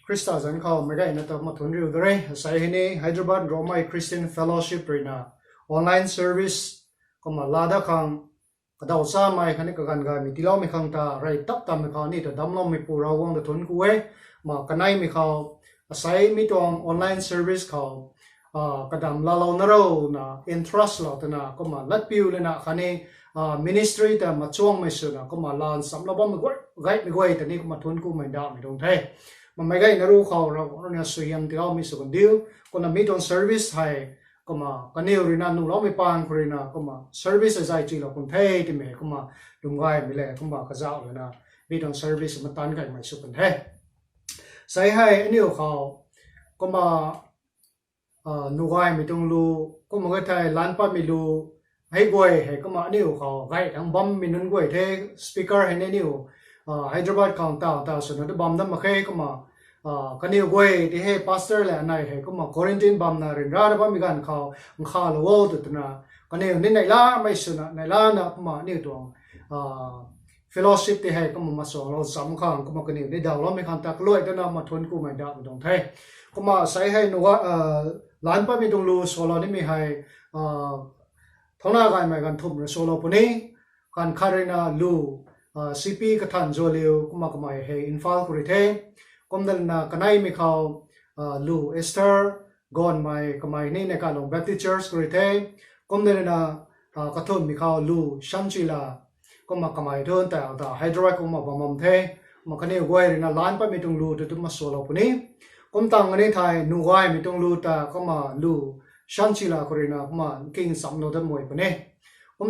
Krista zan kau mega ina ta ma thun riu dare sai hini Hyderabad Roma Christian Fellowship rina online service koma lada khang kadau sa mai khani ka gan ga mi tilaw mi khang ta rai tap tam mi khaw ni ta damlom mi pura wong da thun ku we ma kanai mi khaw sai mi tong online service khaw kadam la law na ro na interest la ta na koma lat piu le na khani ministry ta ma chuang mai su na koma lan sam la bom mi gai mi goi ta ni koma thun ku mai da mi dong the mà mấy cái nó khâu rồi nó suy hiểm thì ông mình sẽ còn điều còn là mấy trong service hay còn mà cái nhiều rồi na nụ lắm mấy pan rồi na còn mà service giải trí là còn thế thì mấy còn mà đúng gai mấy lẽ còn mà cái dạo rồi na mấy trong service mà tan cái mấy sự còn thế sai hay nhiều khâu còn mà nụ gai mấy trong lu còn mà cái thay lan pa mấy lu hay quay hay còn mà nhiều khâu gai thằng bom mình nun quay thế speaker hay nên nhiều Hyderabad khang ta so na bam dam makhe kuma kaniu goi ti he pastor le anai he kuma quarantine bam na rin ra ba mi gan khaw kha lo wo tu na kaniu ni nai la mai su na nai la na kuma ni tong fellowship ti he kuma ma so lo sam khang kuma kaniu ni daw lo mi khang tak loi ta na ma thon ku mai da dong thai kuma sai hai no lan pa mi dong lu so lo ni mi hai thona gai mai gan thum so lo puni kan kharina lu CP ka than zo leo kuma kamai he infal kuri the komdal na kanai mi khaw lu Esther gon mai kamai ni ne ka long Baptist church kuri the komdal na ka thon mi khaw lu Shamchila kuma kamai thon ta Hyderabad kuma bamam the ma kane goi na lan pa mi tung lu tu ma solo puni kom tang ne thai nu goi mi tung lu ta kuma lu Shamchila kuri na kuma king sam no da moi pune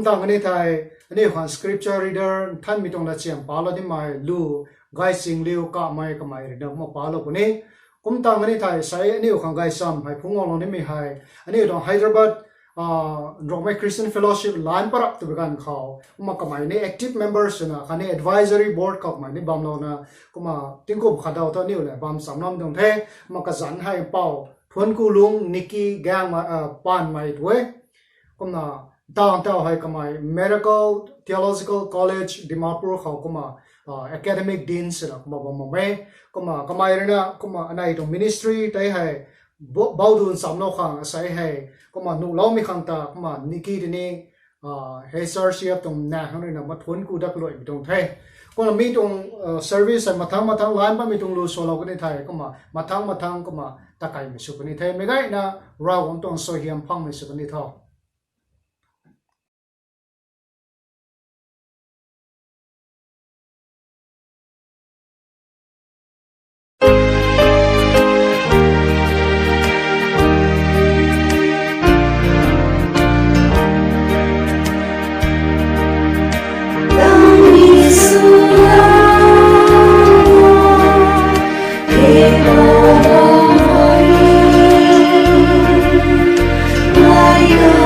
tang ne thai ani khan scripture reader than mi tong la chiam palo di mai lu gai sing liu ka mai ka mai ri da mo palo pune tang ne thai sai ani khan gai sam hai phungol ni mi hai ani dong Hyderabad Roma Christian Fellowship line parak tu gan khaw ma ka mai ne active members na khani advisory board ka mai ni bam lo na kuma tingko khadaw ta ni le bam sam nam dong the ma ka zan hai pau Thuankulung Nicky gang Panmei we kuma down hai kamai Medical Theological College Dimapur khau kuma academic dean sira kuma bamame kuma kamai rena kuma anai to ministry tai hai baudun samno khang sai hai kuma nu law mi khang ta kuma Nicky ni he sarship tong na hanu na mathun ku dak loi bitong thai kuma mi tong service mathang lan pa mi tong lu solo ni thai kuma mathang kuma takai mi su ni thai me gai na ra wong tong so hiam phang mi su ni tho Like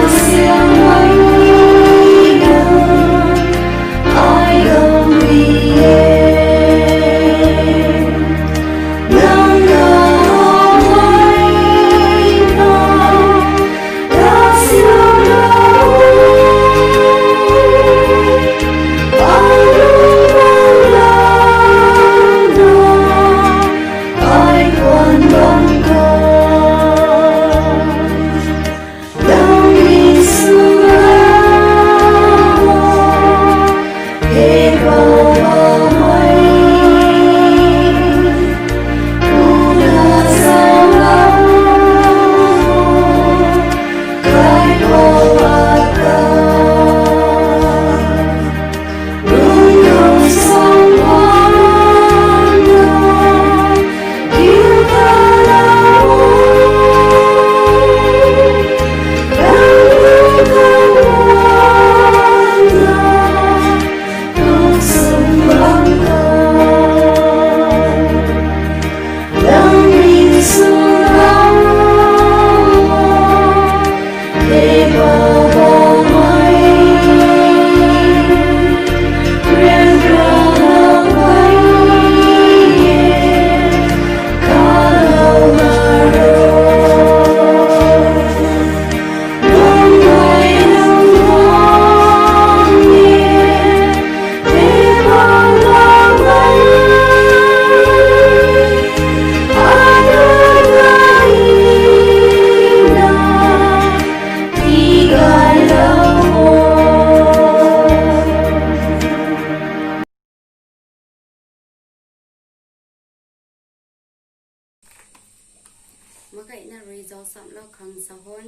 makai na result samlo khang sahon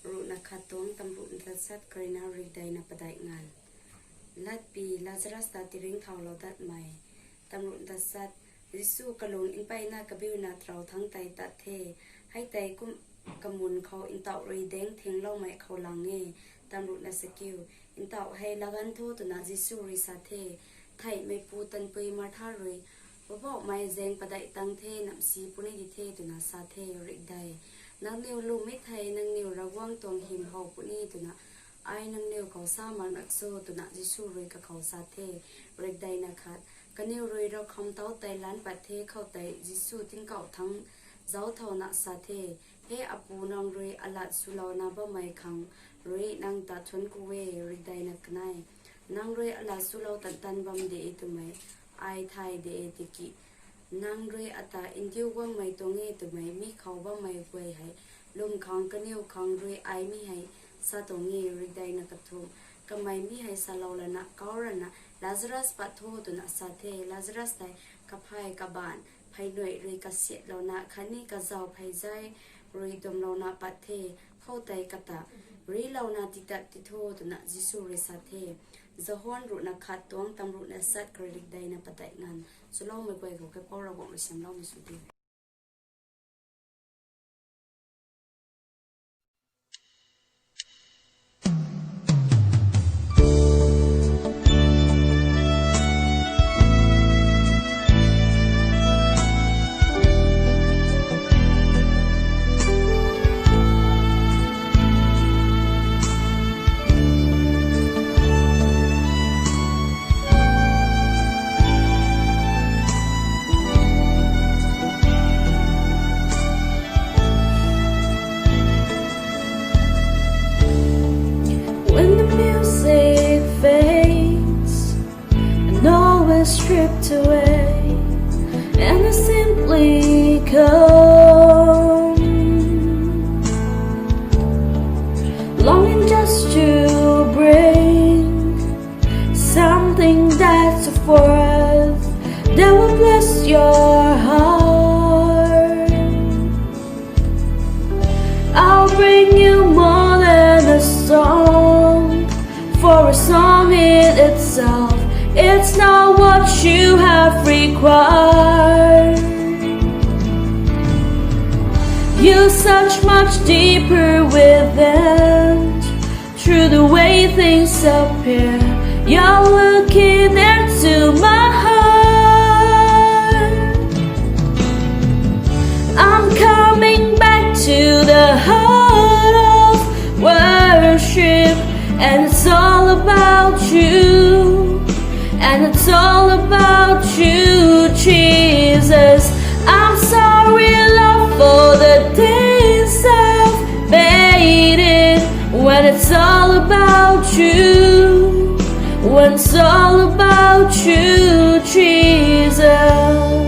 ru na khatong tamru na sat karina ridai na padai ngan lat pi lazarus ta tiring thawlo dat mai tamru na sat risu kalung in pai na kabiu na trau thang tai ta the hai tai kum kamun kho in taw ri deng thing lo mai kho lang nge tamru na sekiu in taw hai lagan tho to na jisu ri sa the thai me pu tan pui mar tha ri bo mai zeng padai tang the nam si puni di the to na sa the ri dai nang niu lu me thai nang niu rawang tong him ho puni to na ai nang niu ko sa man ak so to na jisu ri ka kho sa the ri dai na khat kaniu ri ro khom taw tai lan pa the khau tai jisu ting kau thang zau thau na sa the he apu nang ri alat sulo na ba mai khang ri nang ta thun ku we ri dai na knai nang ri alat sulo tan tan bam de tu mai ai thai de tiki nang ri ata intiu wang mai tonge tu mai mi khau ba mai kwai hai lum khang kaniu khang ri ai mi hai sa tonge ri dai na ka thu kamai mi hai sa lo la na kaurana lazarus pa tho tu na sa the lazarus tai ka phai ka ban phai noi ri ka set lo na khani ka zau phai jai ri dom lo na pa the khau tai ka ta ri lo na ti ta ti tho tu na jisu ri sa the zahon ru na khat tong tam ru na sat krik dai na patai ngan sulo me koi ko ke pora bo me sem lo me su ti stripped away and I simply come longing just to bring something that's of worth that will bless your heart. I'll bring you more than a song, for a song in itself it's not what you have required. You're such much deeper within. Through the way things appear, you're looking into my heart. I'm coming back to the heart of worship, and it's all about you. And it's all about you, Jesus. I'm sorry, Lord, for the days I've made it. When it's all about you, when it's all about you, Jesus.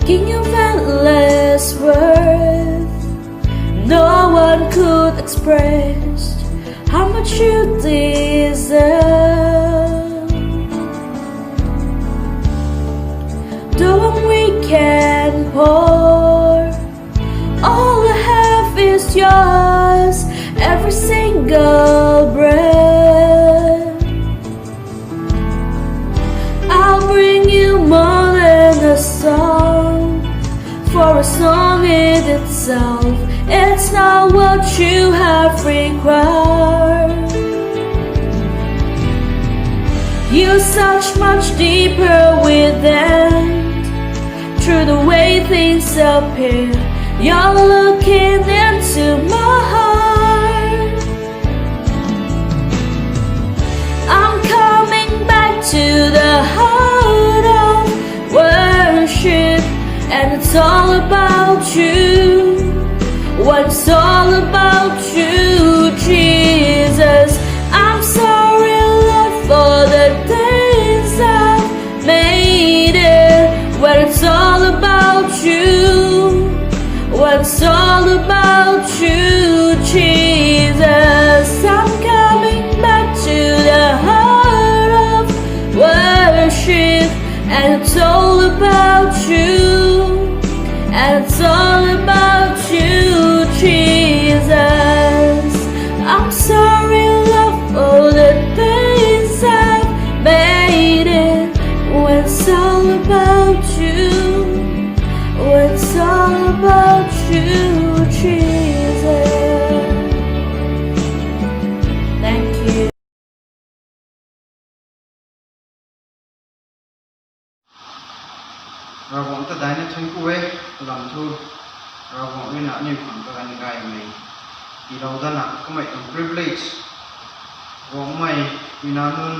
King of endless worth, no one could express how much you deserve. Though I'm weak and poor, all I have is yours, every single breath. I'll bring you more than a song, for a song in itself it's not what you have required. You're such much deeper within. Through the way things appear, you're looking into my heart. I'm coming back to the heart of worship, and it's all about you. When it's all about you, Jesus. I'm sorry, Lord, for the days I've made it. When it's all about you, when it's all about you. It's all about you, Jesus. I'm sorry, Lord, for the things I've made it. When it's all about you, when it's all about you, Jesus. Thank you. เราหวังจะได้ในทั้งคู่เว้ยหลังทุเราหวังไม่หนานี่ผ่านกันไกลไหมที่เราได้หนักก็ไม่ต้อง privilege หวังไม่วินานุน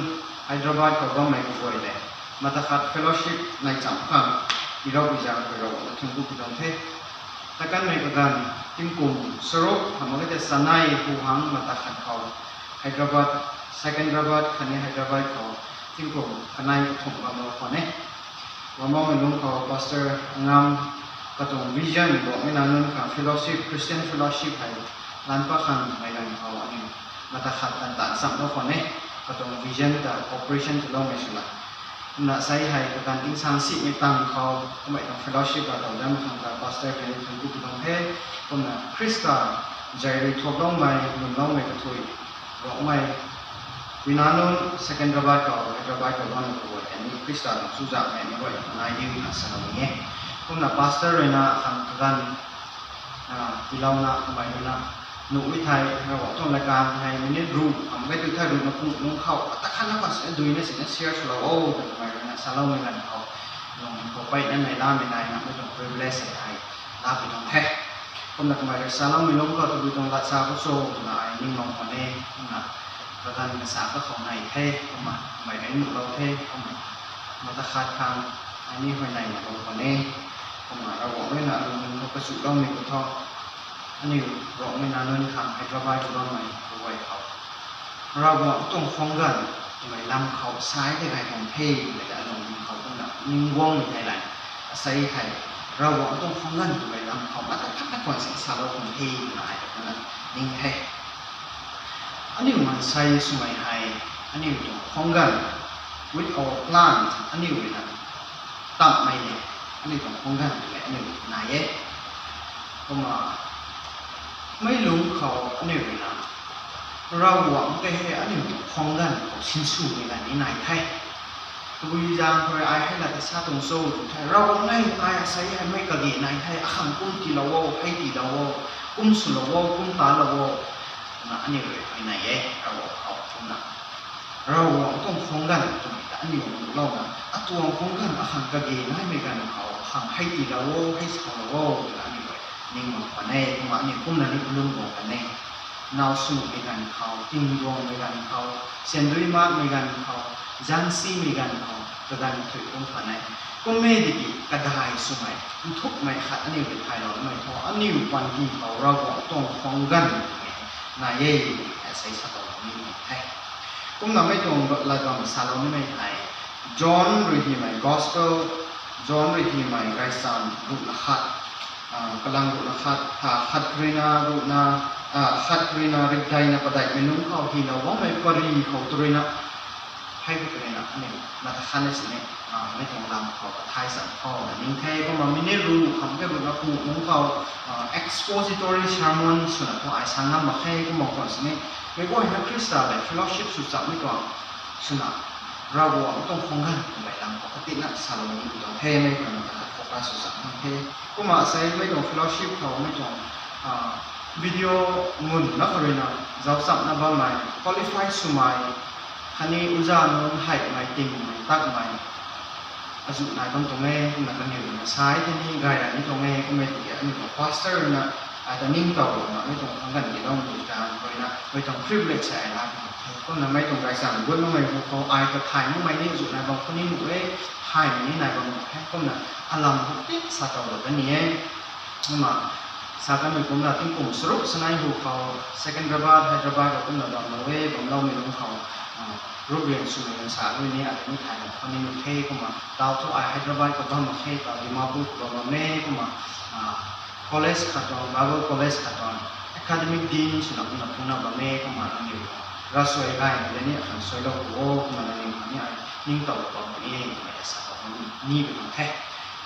ไฮดรบาดก็ไม่ก็ไว้เลยมาตรการ fellowship ในจำคำที่เราพิจารณาเราทั้งคู่พิจารณาแต่การไม่กันทีมกลุ่มสรุปทำให้ได้สนายผู้หังมาตรการเขาไฮดรบาด second ดรบาดคันนี้ไฮดรบาดเขาทีมกลุ่มคันนี้ถูกมาบอกคนนี้ว่ามองเห็นลุงเขาพาสเตอร์งามกระตุ้นวิชั่นบอกไม่นานนึงค่ะ fellowship Christian fellowship ให้ร้านประคันในการเขาอันนี้มาตรฐานต่างๆสัมผัสคนนี้กระตุ้นวิชั่นแต่ operation จะลงไม่สุดละน่าใช้ให้การทิ้งสังสิไม่ตั้งเขาไม่ต้อง fellowship กับเราได้มาทำกับพาสเตอร์เป็นคนผู้ต้องเทคนน่ะคริสต์ใจรีทบลงไม่หนุนลงไม่กระทุยบอกไม่วินานุน second ระบายเขาระบายเขาวันตัวอันนี้คริสต์สุจักแม่ไม่ไหวนายยืนสนามนี้คนน่ะพาสเตอร์เลยนะทำกันที่เรานะทำไมนะหนุ่มวิทยเราบอกต้นรายการให้มันนี่รู้ทำไม่ถึงถ้ารู้นะคุณนุ่งเข้าแต่ขั้นนั้นก็ดูนี่สิ่งนี้เชื่อชัวร์โอ้ทำไมนะสารเราไม่กันเขาลงเขาไปนั่นไหนล่าไม่ได้นะไม่ต้องไปเล่ใส่ใครล่าไปต้องแท้คนน่ะทำไมสารเราไม่ลงก็ต้องดูตรงรักษาก็โซ่นายนิ่งลงคนนี้นะประกันภาษาก็ของนายเท่เข้ามาหมายถึงเราเท่เข้ามาตะขาดคางอันนี้ภายในตรงคนนี้เข้ามาเราบอกไม่นานมันเขาประจุเราไม่กระทบอันนี้บอกไม่นานนั้นคำให้ระบายเราใหม่เอาไว้เขาเราบอกต้องฟ้องกันทำไมลำเขาซ้ายได้ไงของเท่เลยแต่ลงเขาต้องแบบนิ่งว่องในไหนใส่ไทยเราบอกต้องฟ้องกันทำไมลำเขามาแต่ถ้าก่อนสิ่งสารเราของเท่ไหนนั้นนิ่งแท้อันนี้มันใช้สมัยไทยอันนี้ต้องฟ้องกัน with our plant อันนี้เลยนะตัดไม่เนี่ยอันนี้ต้องฟ้องกันเลยอันนี้นายก็มาไม่รู้เขาอันนี้เลยนะเราหวังไปให้อันนี้ต้องฟ้องกันของชิ้นส่วนในการนี้นายไทยตัวอย่างพอไอ้ให้เราจะทราบตรงโซ่ถูกไหมเราไม่ไอ้ใช้ให้ไม่กระเดียนายไทยขันกุ้งที่เราให้ดีเรากุ้งสุดเรากุ้งตาเรานะอันนี้เลยในไหนเราเอาตรงนั้นเราต้องฟ้องกันตรงนี้อันนี้ของเรานะตัวฟ้องกันขันกระเดียนให้ไม่กันเขาขันให้ดีเราให้สาวเราอันนี้เลยนิ่งมันกันแน่ตรงนี้กุ้งนั้นนี่ลุ่มหัวกันแน่นาวสุไม่กันเขาติ้งดวงไม่กันเขาเซนดุยมาไม่กันเขาจันซีไม่กันเขากระดานถือกุ้งกันแน่ก็ไม่ดีกระดายสมัยทุกไม่ขัดอันนี้เป็นไทยเราไม่พออันนี้วันที่เราต้องฟ้องกันนายใส่สตอนี่ให้ผมนำไม่ตรงละตอนสารนี่ไม่ให้จอห์นรีที่ไม่ gospel จอห์นรีที่ไม่ไกรสันรูปละขัดกำลังรูปละขัดขัดกรีนารูปนาขัดกรีนาริกไดนะประดับเมนูเขาที่เราว่าไม่ปรีเขาตัวนี้นะให้พวกนี้นะนี่มาตะขันในสิ่งนี้ไม่ตรงลำเขาไทยสัมพ่อนิ่งแท้ก็มาไม่ได้รู้คำแค่รู้นะผู้ของเขา expository sermon ส่วนของไอ้สังน้ำมาให้ก็มองก่อนสิเนี่ยไม่ว่าให้คริสต์เลย fellowship สุดสัปไม่ก่อนส่วนเราบอกต้องฟ้องกันทำไมลำปกตินะสารมันอยู่ตรงเท่ไม่ก่อนนะครับโฟกัสสุดสัปไม่เท่ก็มาใช้ไม่ตรง fellowship เขาไม่ตรงวิดีโอมุนนักเรียนจะสับนับบ้างไหม qualify สุดไหมคันนี้อุจจาระมันให้ไม่ติ่งไม่ตักไม่อาจุนายต้องตรงนี้คุณนักเรียนมาใช้ที่นี่ไกด์นี่ตรงนี้ก็ไม่ติดอันนี้ของ pastor นะอาจจะนิ่งต่อมาไม่ตรงกันที่ต้องดูการเลยนะไม่ต้อง privilege ใช่ไหมก็นะไม่ตรงไกด์สั่งวุ้นทำไมเขาไอ้กับถ่ายทำไมนี่จุนายบางคนนี่หนูเอ้ถ่ายนี่นายบางคนแค่ก็นะอารมณ์ติดสัตว์ตัวแบบนี้มาสักการมีกลุ่มเราที่กลุ่มสรุปสนายหูเขา second ระบาดไฮดรบาดกับกลุ่มเราดำมาเว้ผมเราไม่รู้เขารูปเรียนสูงภาษาด้วยนี้อาจจะไม่ถ่ายคนนี้มันเท่ก็มาดาวทุกไอไฮดรบาดกับบ้านมาเท่กับดิมาบุกกับมาเน่ก็มาcollege ขัดตอน Bible college ขัดตอน academic dean สุนัขนักพูดนักบ้านเน่ก็มาอันนี้เราสวยได้เดี๋ยวนี้ขันสวยเราโอ้ก็มาอันนี้อันนี้นิ่งต่อกับนี้ไม่ได้สักคนนี้เป็นแท้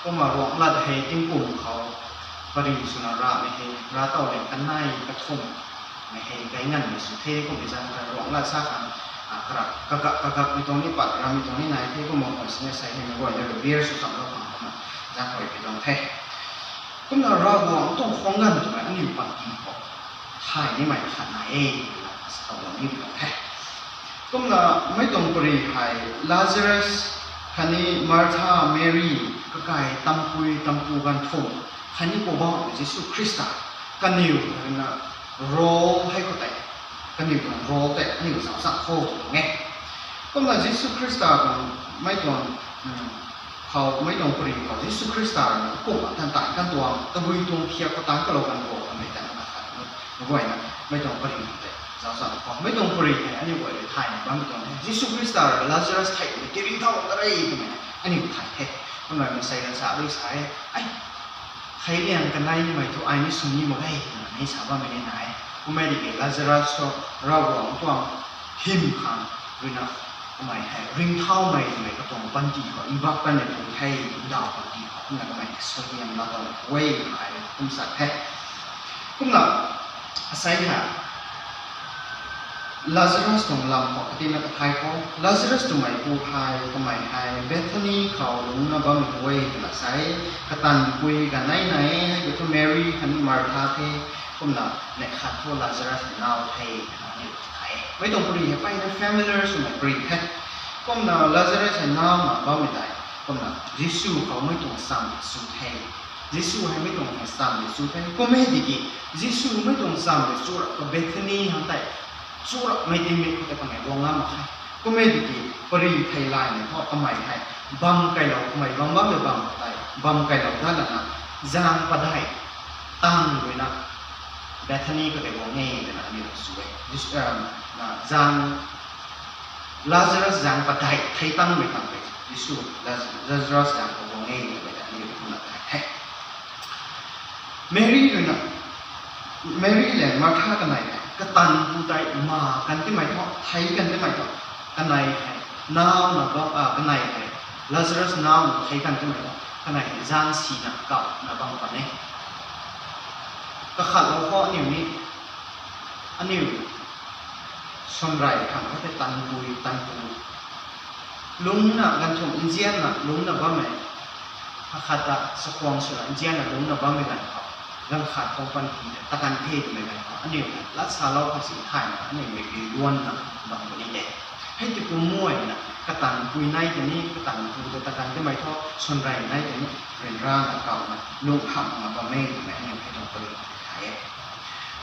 ก็มาหวังลัดให้ทิ้งกลุ่มเขา ปริสุนาราไม่ให้ราต่อเลยกันในกระทงไม่ให้ไกงั้นไม่สุเทก็ไม่จำการร้องลาซาคันกระกะมีตรงนี้ปัดรามีตรงนี้นายเทก็มองคนสิ่งใส่ให้ไม่ว่าจะเบียร์สุดสัปดาห์ของมันจะคอยไปตรงเทก็น่ารักว่าต้องฟ้องกันถูกไหมอันนี้ปัดกินพอถ่ายนี่ไม่ขัดไหนเอาอย่างนี้ตรงเทก็น่าไม่ต้องปริหายลาซารัสคันนี้มาร์ธาเมรีก็กลายตำปูกันทงคันนี้ก็บอกเยซูคริสต์กันนิวนะโรให้เขาแต่กันนิวกันโรแต่นิวสาวสักโคไงก็มาเยซูคริสต์กันไม่ต้องเขาไม่ต้องปริเขาเยซูคริสต์นะก็ต่างกันตัวตะบุยตรงเทียบก็ต่างกันเรากันโกไม่แต่นะครับไม่ไหวนะไม่ต้องปริแต่สาวสักโคไม่ต้องปริอันนี้ไหวเลยไทยบ้างไม่ต้องเยซูคริสต์ลาซารัสไทยที่ริ้งเท่าอะไรก็ไม่อันนี้ไทยแท้ก็หน่อยมันใส่กันสาด้วยสายไอ้ใครเลี้ยงกันได้ยังไงทุกไอ้นี่สุนีมาได้ไม่ทราบว่าไม่ได้ไหนก็ไม่ได้เกี่ยวลาซารัสเราหวังตัวหิมขังด้วยนะไม่ให้ริ้งเท่าไม่ก็ต้องบันดีเขาอีบักเป็นในตรงไทยดาวบันดีเขาคุณก็ไม่สวยงามแล้วก็เว้ยหายคุณสัตว์แท้คุณน่ะใส่หาลาซารัสตรงลำของที่นักไทยเขาลาซารัสตรงไหนปูไทยก็ไม่ไทยเบธานีเขาลุงนะบ้ามีเว้ยละใส่กระตันคุยกันไหนให้กับทุเมรีคันนี้มาร์ธาเทคุณน่ะในขัดโทษลาซารัสนาวไทยนี่ไทยไม่ต้องปรีให้ไปนะ familiar สมัยปรีแค่คุณน่ะลาซารัสนาวมาบ้าไม่ได้คุณน่ะยิสูเขาไม่ต้องสั่งสุดไทยยิสูให้ไม่ต้องสั่งสุดไทยก็ไม่ดีกี่ยิสูไม่ต้องสั่งสุดก็เบธานีหันแต่สุรไม่ได้มีคนแต่คนไหนวงงามมาให้ก็ไม่ดีกี่ปริไทยไลน์เนี่ยเพราะทำไมให้บังไก่เราทำไมบังไม่บังไก่บังไก่เราท่านน่ะจางปะได้ตั้งด้วยนะเบธานีก็ได้วงเงี้ยนะนี่สวยจางลาซารัสจางปะได้ไทยตั้งไม่ตั้งไปยิสูลาซารัสจางก็วงเงี้ยเลยนะนี่เป็นคนละไทยเมรี่ด้วยนะเมรี่เลยมาท่ากันไหนก็ตันผู้ใจมากันที่ไม่ท้อไทยกันที่ไม่ท้อกันไหนน้าวนะก็กันไหนลาซารัสน้าวไทยกันที่ไม่ท้อกันไหนจางสีนะเก่านะบางคนเนี่ยก็ขัดเราก็อันนี้สมไรทำก็จะตันปูลุงนะกันชมอินเดียนะลุงนะบ้าไม่ขัดตะสควงสุดอินเดียนะลุงนะบ้าไม่กันเขาลังขาดของปันทีตะการเทศไม่กันเขาอันนี้รัฐสาเราภาษีไทยนะอันนี้ไม่ดีล้วนนะบางคนนี่แหละให้ติดตัวมวยนะกระตันคุยในแต่นี้กระตันคุยตะการที่ไม่ท้อชนไรในแต่นี้เรียนร่างเก่านะลุงทำมาประเมินแบบนี้ให้ต้องปริไทย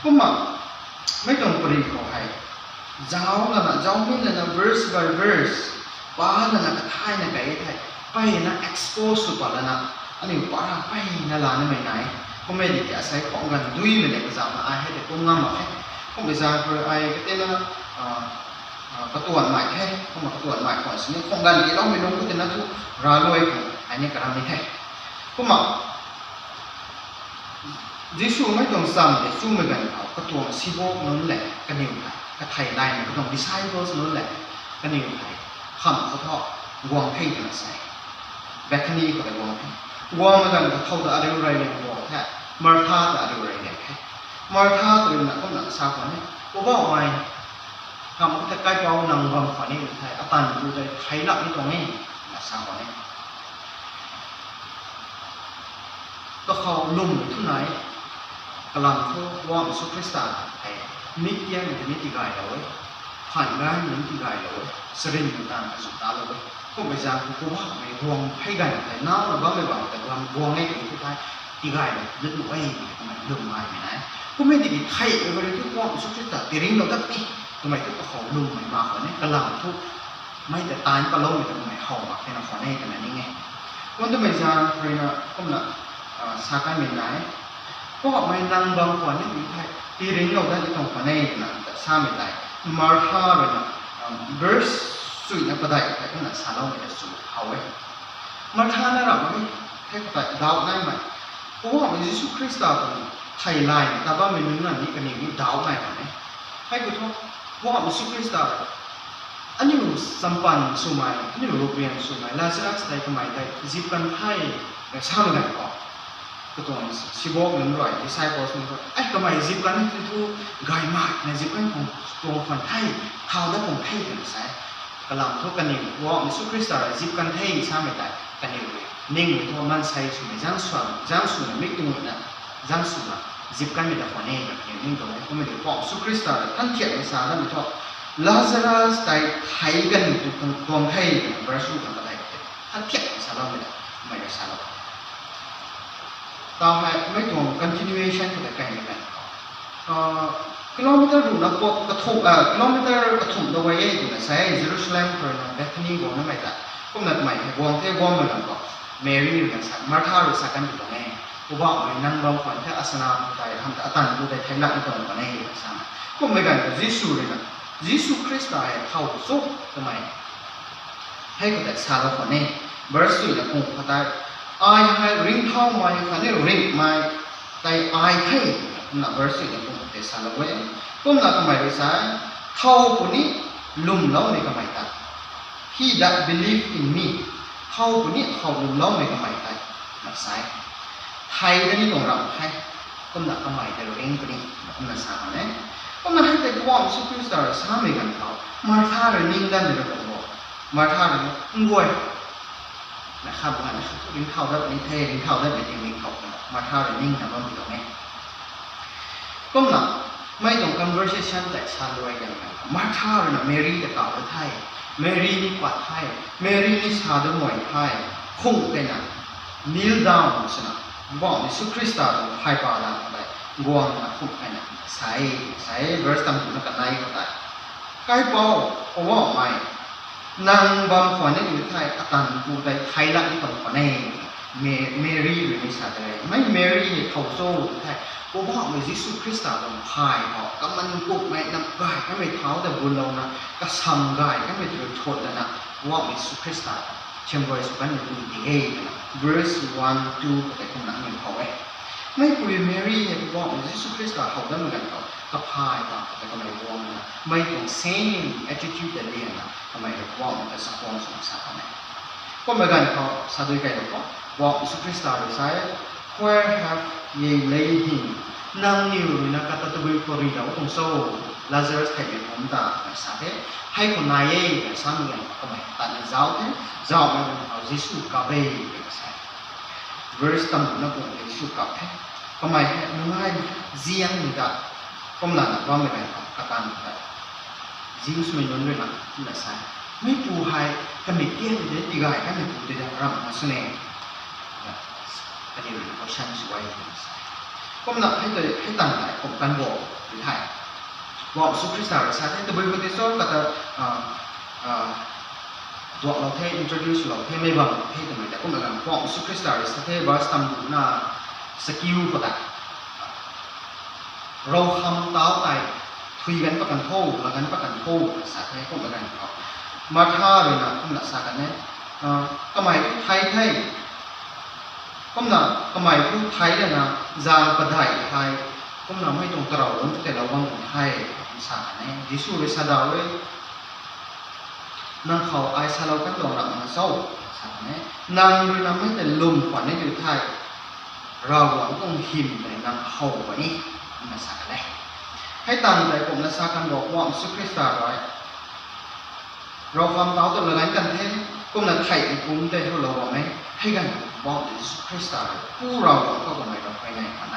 ก็มาไม่ต้องปริของไทยเจ้าละนะเจ้าไม่ละนะ verse by verse ป้าละนะกระทายนะไก่ไทยไปนะ expose สุดกว่าละนะอันนี้ป้าไปนะลานี่ไม่ไหนก็ไม่ได้จะใช้ของกันดุยไม่ได้ก็จะมาให้แต่กุ้งงามมาให้ก็ไม่จะเพื่อไอ้ก็เต้นนะกระตัวใหม่ให้ก็มากระตัวใหม่ก่อนสิ่งของกันที่เราไม่รู้ก็จะนั่งทุกราลอยกันอันนี้กระทำไม่ให้ก็มายิสูไม่ต้องซ้ำแต่สู้ไม่กันเขากระตัวซีโบนั่นแหละกันอยู่ไหนก็ไทยได้เนี่ยก็ต้องดิไซน์โพสนั่นแหละกันอยู่ไหนคำเขาทอดวางให้กันใส่แบคนีก็ได้วางให้วางมากันก็เท่าอะไรอะไรเนี่ยบอกแค่มาร์ธาแต่อะไรเนี่ยแค่มาร์ธาตัวนั้นก็หนักสาวคนนี้ก็บอกไว้ทำก็จะใกล้เป้าหนังบางคนนี้ไทยอัตันดูใจไทยหลักนี่ตรงนี้หนักสาวคนนี้ก็เขาลุ่มทุนไหนกำลังเขาว่ามิสุคริสตาไอ้นิกยังมันนิติกายเราผ่านงานมันนิติกายเราสรินต่างๆสุดตาเราก็ไม่จำก็ว่าไม่ห่วงให้กันแต่น้าเราก็ไม่บอกแต่เราห่วงให้กันทุกท่านตีกายเลยนึกว่ามันลุ่มมาไม่ไหนก็ไม่ได้ใครเอเวอร์ที่ว่ามิสุคริสตาตีริงเราตั้งปีทำไมทุกเขาลุ่มไม่มาคนนี้กำลังทุกไม่แต่ตายก็ล้มแต่ทำไมเขามาให้เราขอให้กันนี่ไงวันที่ไม่จำเรียนก็น่ะสาการไม่ไหนก็ไม่นั่งบางคนนี่มีใครที่เรียนเราได้ที่ตรงคนนี้นะแต่ทราบไม่ได้มาร์ธาเลยนะverse สุดนักประดับแต่ก็น่าสาเราไม่ได้สุดเอาไว้มาร์ธาเนี่ยเราไม่ให้ประดับดาวได้ไหมเพราะว่ามันยิสุคริสต์เป็นไทยไลน์แต่ว่ามันนั่นนี่กันนี่ดาวได้ไหมให้กูท้องว่ายิสุคริสต์อันนี้สัมพันธ์สมัยอันนี้โรเบียนสมัยลาซารัสได้ทำไมได้จีบกันไทยแต่ชาวไหนก็ ก็ตัวสิบอกหนึ่งร้อยที่ใส่พอสมควรไอ้ก็ไม่จิบกันที่ทูไก่มากในจิบกันของตัวคนไทยเขาได้ผมไทยกันใส่กำลังทุกกันนี่ว่ามิสุคริสต์จิบกันไทยใช่ไหมแต่กันนี่นิ่งตัวมันใส่ชุดจังส่วนไม่ตัวนะจังส่วนจิบกันไม่ได้คนนี้แบบนี้นิ่งตัวนี้ก็ไม่ได้ว่ามิสุคริสต์ท่านเขียนภาษาแล้วมีท่อลาซารัสไต่ไทยกันตัวไทยบราซูกันอะไรท่านเขียนภาษาเราไม่ได้ภาษาเราต่อไปไม่ตรง continuation ก็ได้กันเหมือนกันกิโลเมตรรูนับกระทุ่มกิโลเมตรกระทุ่มตัวไว้อยู่นะใช่เยรูซาเล็มเพื่อนเบธานีก็นั่นไม่ได้ก็นัดใหม่กวางเทกวางเหมือนกันก็เมรี่เหมือนกันมาร์ธาหรือสักกันอยู่ตรงนี้กูบอกว่านั่งรอฝันแค่อาสนะกูได้ทำแต่อัตันกูได้ไทยละนี่ตรงนี้อยู่นะใช่ไหมก็ไม่กันยิสุเลยนะยิสุคริสต์ได้เข้าสู่ทำไมให้กูได้สารคนนี้เบอร์สุดนะกูเขาได้ไอ้ให้ริงเท่ามาอยู่คันนี้ริงมาแต่ไอ้ให้น่ะเบอร์สุดนะกูได้สารเว้ยก็น่ะทำไมรู้สึกเท่าคนนี้ลุ่มเล่าในกำไมตา He that believe in me เท่าคนนี้เขาลุ่มเล่าในกำไมตานักสายไทยก็นี่ตรงเราให้ก็น่ะกำไมแต่เราเองคนนี้ก็น่ะสามเนี่ยก็น่ะให้แต่กวางสุขุมสตาร์สามกันเขามาท่าเรื่องนิ่งดันเรื่องบอกมาท่าเรื่องงวยนะครับว่านะครับลิงเข้าได้ลิงเทลิงเข้าได้เป็นลิงเข้ามาท่าเรื่องนิ่งนะมันอยู่ตรงนี้ก็น่ะไม่ต้อง conversation แต่ชาลวยกันมาท่าเรื่องเมรี่จะกล่าวไทยเมรี่นี่กว่าไทยเมรี่นี่ชาดมวยไทยคงเป็นอ่ะ kneel down ใช่ไหมบอกมิสุคริสต์ไทยป่าละอะไรกวางนะคงเป็นอ่ะใส่ verse ตั้งอยู่กับนายก็ได้ใครเป่าเพราะว่าไม่นางบางคนนี่อยู่ไทยตันกูได้ไทยละที่ตรงคนนี้เมรี่หรือไม่ใช่เลยไม่เมรี่เขาโซ่ไทยกูบอกมิสุคริสต์ลงพายเขาก็มันกูไม่นำกายก็ไม่เท้าแต่บุญเรานะก็ซ้ำกายก็ไม่ถือโทษแล้วนะว่ามิสุคริสต์เชื่อมโยงสุกันอยู่ดีเองนะ verse 1 2แต่คนนั้นยังเขาไว้ไม่คุยเมรี่เนี่ยบอกมิสุคริสต์เขาได้เหมือนกันเขาก็พายเขาแต่ก็ไม่วงนะไม่ต้อง same attitude เดียวนะทำไมเราบอกมันจะสักวันสองสามเนี่ยก็เหมือนกันเขาสาธุใจเราก็บอกมิสุคริสต์เราใช้ where have ye laid him นั่งอยู่ในกาตาตุบิโครีเราตรงโซ่ลาซารัสไทยเป็นผมตาสาธุให้คนนายเองสามีกันก็ไม่ตัดเจ้าเนี่ยเจ้ามันเอายิสุกับเบย์ใช่ verse ตั้งอยู่นั่นก็ยิสุกับก็ไม่ให้มึงให้เจียงนี่ก็ก็นั่นนะว่าไม่ได้กระตันแต่ยิสุไม่ยอมด้วยนะนั่นใช่ไม่ปูให้ก็ไม่เกี่ยงเลยที่กายก็ไม่ปูที่จะรำมาสุนัยอันนี้เป็นเขาชั้นสวยก็นั่นให้ตั้งใจผมกันบอกหรือไทยบอกสุคริสต์เราใช้แต่บริบทที่สุดก็จะตัวเราเท introduce เราเทไม่บังเททำไมแต่ก็เหมือนกันบอกสุคริสต์เราใช้เทบาสตัมบุน่าสกิลก็ได้เราทำต้าไปคุยกันประกันโทษแล้วกันประกันโทษสาเทก็เหมือนกันครับมาท่าเลยนะก็หนักสากันเนี่ยก็หมายถึงไทยก็หนักก็หมายถึงไทยเลยนะจางประไดไทยก็หนักไม่ตรงตราวันแต่เราบางคนไทยสากันเนี่ยยิสุเลยสาดาวเลยนั่งเขาไอ้สาเรากันตรงหลังมันเศร้าสากันเนี่ยนั่งด้วยน้ำไม่แต่ลมขวัญนี่อยู่ไทยเราหวังต้องหิมในนั่งเขาไว้มาสากันเลยให้ตั้งใจผมนะสากันบอกว่าสุคริสต์ไว้เราความเต้าตัวละกันเท่ก็นั่งไทยคุ้มแต่ทุเราบอกไหมให้กันบอกสุคริสต์ผู้เราก็ทำไมเราไปไหนกันไหน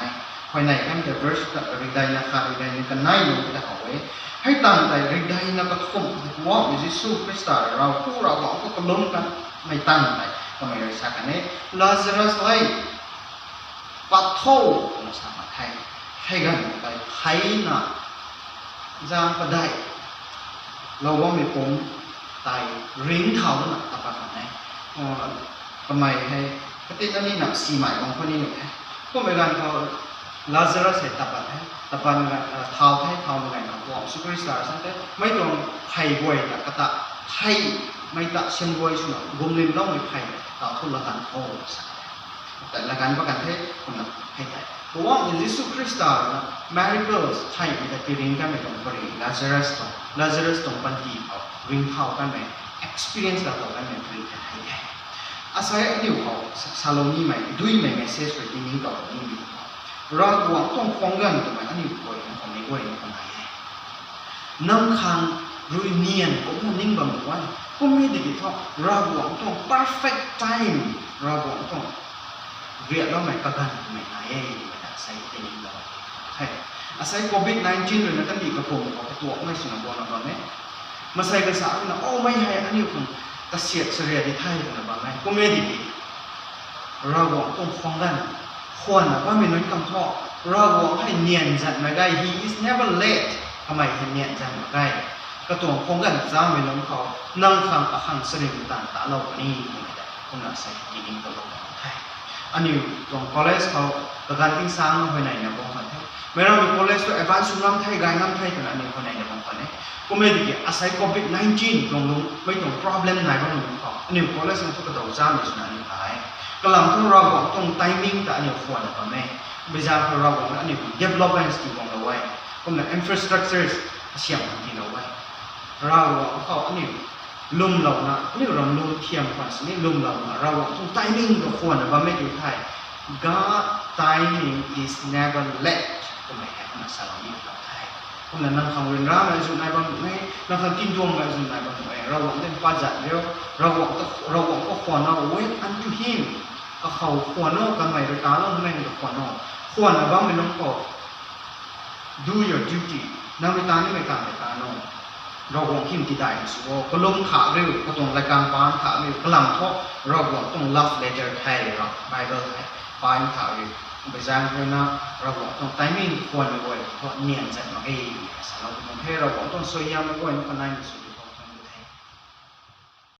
ภายในกันแต่ verse ริดายนะคะริดายนี่กันไหนลงไปเอาไว้ให้ตั้งใจริดายนักทุ่มว่ามิจิสุคริสต์เราผู้เราบอกก็ล้มกันไม่ตั้งใจทำไมเราสักกันเนี่ยลาซารัสไล่ปัดโต้มาสามารถให้กันไปไทยนะจางก็ได้เราว่าไม่ผมตายริ้งเท้าหนักตะปะกันไหนทำไมให้ปฏิทินนี้หนักสีใหม่ของคนนี้หนึ่งก็ไม่กันเขาลาซารัสให้ตะปะตะปะกันเท้าให้เท้าเหมือนกันครับว่าสุคริสต์สันติไม่ตรงไทยบวยแต่กระตะไทยไม่ตะเชียงบวยสุนัขรวมเล่มเล่าไม่ไทยต่อทุนละกันโอ้แต่ละกันประกันเทศคนละให้ไทยเพราะว่ายิสุคริสต์นะ miracles ไทยมันจะตีริงกันไม่ตรงบริลาซารัสตรงปันทีเขาริงเท้ากันไหม experience เราต่อกันไหมบริการให้ไทย อาศัยอันนี้เขาซาโลนี่ไหมด้วยไหมเมสเซจไปที่นี้ก่อนนี่ดีเราหวังต้องฟ้องกันตรงไหนอันนี้ป่วยของนี้ป่วยของไหนน้ำค้างรุยเนียนก็มันนิ่งแบบว่าก็ไม่ได้กี่ท่อเราหวังต้อง perfect time เราหวังต้องเรียกแล้วไหมกระกันไหมไหนไม่ได้ใส่ที่นี่เลยใช่อาศัยโควิด-19เลยนะตั้งแต่กระผมของตัวไม่สนับสนุนตอนนี้มาใส่กระสานะโอ้ไม่ให้อันนี้ผมกระเสียดเสียดที่ไทยนะบ้างไหมก็ไม่ได้กี่เราหวังต้องฟ้องกันควรนะว่าไม่น้อยคำท่อเราหวังให้เนียนจัดมาได้ he is never late ทำไมให้เนียนจัดมาได้ก็ตัวฟ้องกันจ้าไม่น้อยเขานั่งฟังอาหารเสด็จต่างตาเราอันนี้ไม่ได้คนละใส่ที่นี่ก็ลงไทยอันนี้ตรง college เขาประกันทิ้งสร้างมาไปไหนนะบ้างไหมเมื่อเรามี college ตัว advance น้ำไทยไกลน้ำไทยตัวนั้นนี่คนไหนนะบ้างไหมก็ไม่ได้อาศัย COVID-19 ลงไม่ตรง problem ไหนบ้างหรือเปล่าอันนี้ college มันก็ต้องจ้าไม่สนับสนุนไปก็ลำที่เราบอกตรง timing แต่อันนี้ควรนะบ้างไหมไม่ใช่เพราะเราบอกอันนี้ development ที่วางเอาไว้ก็มัน infrastructure เชื่อมที่เอาไว้เราบอกเขาอันนี้ลุ่มเรานะนี่เราลุ่มเทียมกว่าสินี่ลุ่มเราเราบอกตรง timing ก็ควรนะบ้างไหมอยู่ไทย God timing is never late ก็ไม่แค่มาสลับนี่เราไทยก็นั่นนั่งฟังเรื่องราวอะไรส่วนไหนบ้างไหมนั่งฟังกินดวงอะไรส่วนไหนบ้างไหมเราบอกเป็นปัจจัยเดียวเราบอกก็ควรนะ wait unto him ก็เขาควรนะกันใหม่โดยการเราไม่ได้ควรนะควรนะบ้างไม่น้องก็ do your duty นั่งไปตานี่ไม่การไปตาโน่เราหวังขิมที่ได้สุดก็ลงขาเร็วก็ต้องรายการปานขาเร็วกลั่นทอเราหวังต้อง love letter ไทยเรา Bible ไทยปานขาเร็วไปสร้างเพื่อนนะเราหวังต้อง timing ควรไว้เพราะเนียนจัดมาเองสำหรับคนเทเราหวังต้องสวยงามไว้คนนั้นสุด